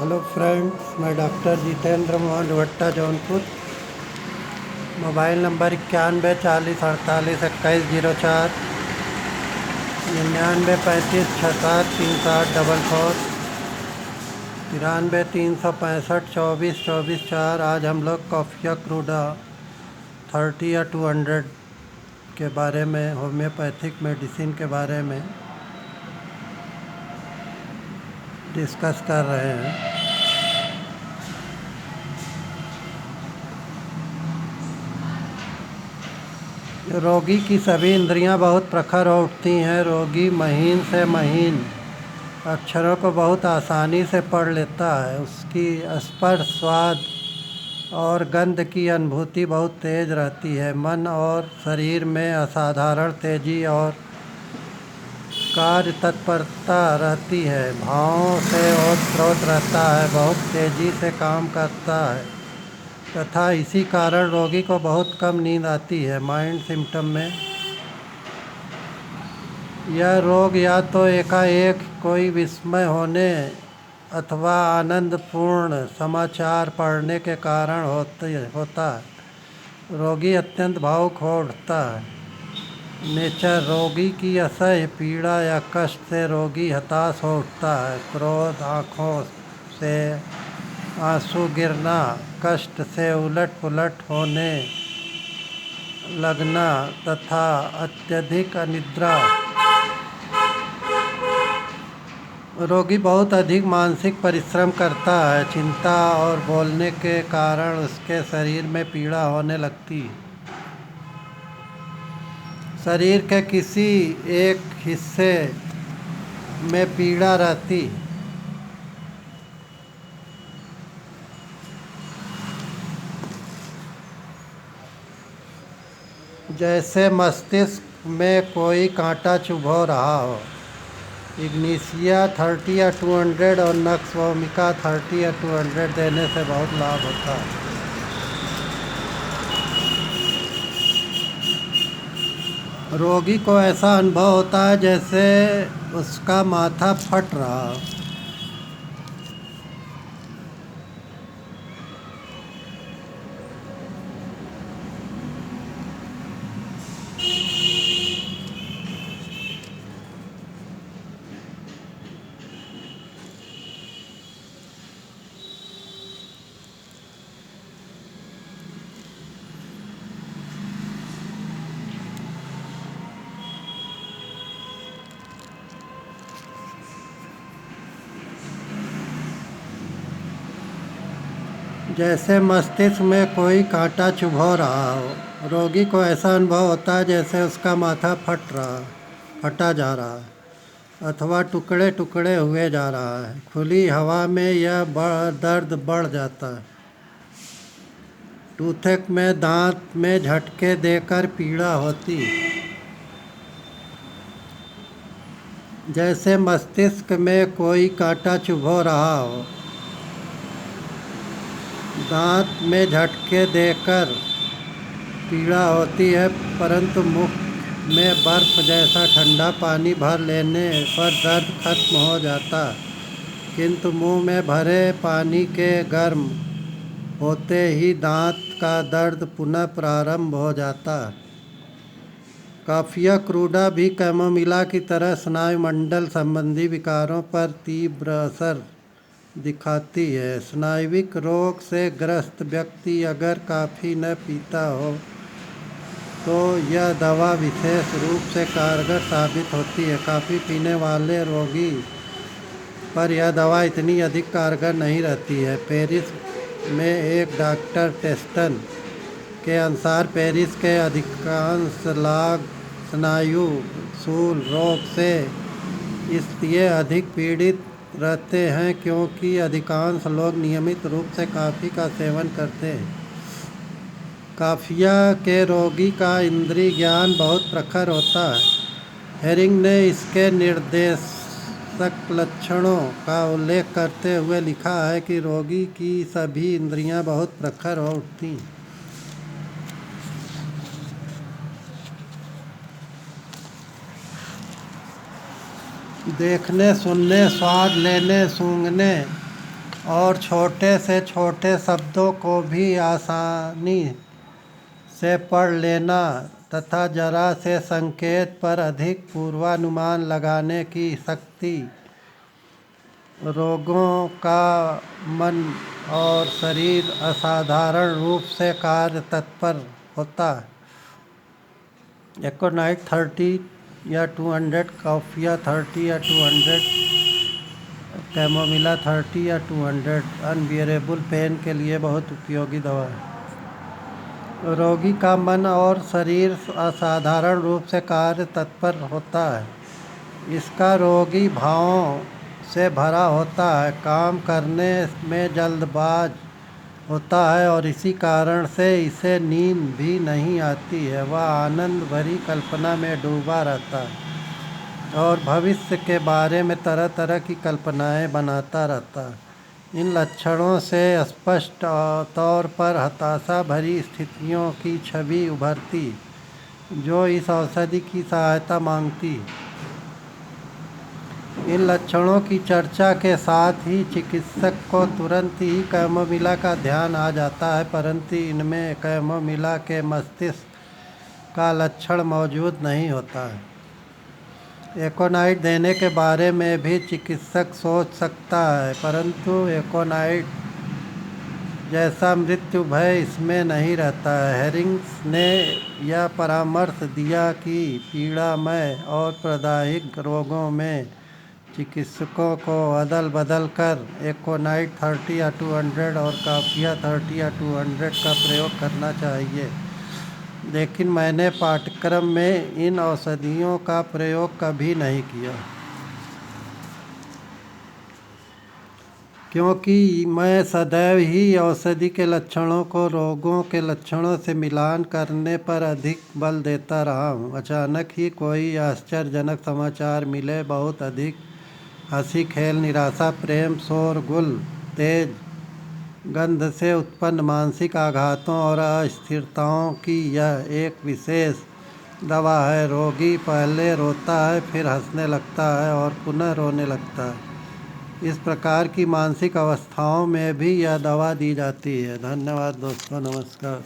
Hello friends, मैं doctor Jitendra Mohan भट्टा Jaunpur. Mobile number 91 40 48 21 04, 99 35 67 37 94 365 24 24 4। आज हम लोग कॉफिया क्रूडा 30 या 200 के बारे में, होम्योपैथिक मेडिसिन के बारे में डिस्कस कर रहे हैं। रोगी की सभी इंद्रियां बहुत प्रखर हो उठती हैं। रोगी महीन से महीन अक्षरों को बहुत आसानी से पढ़ लेता है। उसकी स्पर्श, स्वाद और गंध की अनुभूति बहुत तेज रहती है। मन और शरीर में असाधारण तेजी और कार्य तत्परता रहती है। भावों से ओतप्रोत रहता है, बहुत तेजी से काम करता है तथा इसी कारण रोगी को बहुत कम नींद आती है। माइल्ड सिम्टम में यह रोग या तो एकाएक कोई विस्मय होने अथवा आनंदपूर्ण समाचार पढ़ने के कारण होता है। रोगी अत्यंत भावुक हो उठता है। नेचर, रोगी की असह्य पीड़ा या कष्ट से रोगी हताश हो उठता है। क्रोध, आँखों से आंसू गिरना, कष्ट से उलट पुलट होने लगना तथा अत्यधिक अनिद्रा। रोगी बहुत अधिक मानसिक परिश्रम करता है। चिंता और बोलने के कारण उसके शरीर में पीड़ा होने लगती है। शरीर के किसी एक हिस्से में पीड़ा रहती है, जैसे मस्तिष्क में कोई कांटा चुभ रहा हो। इग्निशिया 30 या 200 और नक्स वोमिका 30 या 200 देने से बहुत लाभ होता है। रोगी को ऐसा अनुभव होता है जैसे उसका माथा फट रहा हो। जैसे मस्तिष्क में कोई कांटा चुभ रहा हो। रोगी को ऐसा अनुभव होता है जैसे उसका माथा फटा जा रहा है अथवा टुकड़े टुकड़े हुए जा रहा है। खुली हवा में यह दर्द बढ़ जाता है। टूथेक में दांत में झटके देकर पीड़ा होती है। जैसे मस्तिष्क में कोई कांटा चुभ रहा हो। दांत में झटके देकर पीड़ा होती है, परंतु मुख में बर्फ जैसा ठंडा पानी भर लेने पर दर्द खत्म हो जाता, किंतु मुंह में भरे पानी के गर्म होते ही दांत का दर्द पुनः प्रारंभ हो जाता। कॉफिया क्रूडा भी कैमोमिला की तरह स्नायुमंडल संबंधी विकारों पर तीव्र असर दिखाती है। स्नायुविक रोग से ग्रस्त व्यक्ति अगर कॉफ़ी न पीता हो तो यह दवा विशेष रूप से कारगर साबित होती है। कॉफ़ी पीने वाले रोगी पर यह दवा इतनी अधिक कारगर नहीं रहती है। पेरिस में एक डॉक्टर टेस्टन के अनुसार पेरिस के अधिकांश लोग स्नायु शूल रोग से इसलिए अधिक पीड़ित रहते हैं क्योंकि अधिकांश लोग नियमित रूप से कॉफ़ी का सेवन करते हैं। कॉफिया के रोगी का इंद्रिय ज्ञान बहुत प्रखर होता है। हेरिंग ने इसके निर्देशक लक्षणों का उल्लेख करते हुए लिखा है कि रोगी की सभी इंद्रियां बहुत प्रखर हो उठती हैं। देखने, सुनने, स्वाद लेने, सूंघने और छोटे से छोटे शब्दों को भी आसानी से पढ़ लेना तथा जरा से संकेत पर अधिक पूर्वानुमान लगाने की शक्ति रोगों का मन और शरीर असाधारण रूप से कार्य तत्पर होता है। एकोनाइट 30 या 200 कॉफिया 30 या 200 कैमोमिला 30 या 200 अनबियरेबल पेन के लिए बहुत उपयोगी दवा है। रोगी का मन और शरीर असाधारण रूप से कार्य तत्पर होता है। इसका रोगी भावों से भरा होता है, काम करने में जल्दबाज होता है और इसी कारण से इसे नींद भी नहीं आती है। वह आनंद भरी कल्पना में डूबा रहता है और भविष्य के बारे में तरह तरह की कल्पनाएं बनाता रहता है। इन लक्षणों से स्पष्ट तौर पर हताशा भरी स्थितियों की छवि उभरती जो इस औषधि की सहायता मांगती। इन लक्षणों की चर्चा के साथ ही चिकित्सक को तुरंत ही कैमोमिला का ध्यान आ जाता है, परंतु इनमें कैमोमिला के मस्तिष्क का लक्षण मौजूद नहीं होता है। एकोनाइट देने के बारे में भी चिकित्सक सोच सकता है, परंतु एकोनाइट जैसा मृत्यु भय इसमें नहीं रहता है। हेरिंग्स ने यह परामर्श दिया कि पीड़ामय और प्रदाहिक रोगों में चिकित्सकों को अदल बदल कर एकोनाइट 30 या 200 और कॉफिया 30 या 200 का प्रयोग करना चाहिए, लेकिन मैंने पाठ्यक्रम में इन औषधियों का प्रयोग कभी नहीं किया, क्योंकि मैं सदैव ही औषधि के लक्षणों को रोगों के लक्षणों से मिलान करने पर अधिक बल देता रहा हूँ। अचानक ही कोई आश्चर्यजनक समाचार मिले, बहुत अधिक हंसी खेल, निराशा, प्रेम, शोरगुल, तेज गंध से उत्पन्न मानसिक आघातों और अस्थिरताओं की यह एक विशेष दवा है। रोगी पहले रोता है, फिर हंसने लगता है और पुनः रोने लगता है। इस प्रकार की मानसिक अवस्थाओं में भी यह दवा दी जाती है। धन्यवाद दोस्तों, नमस्कार।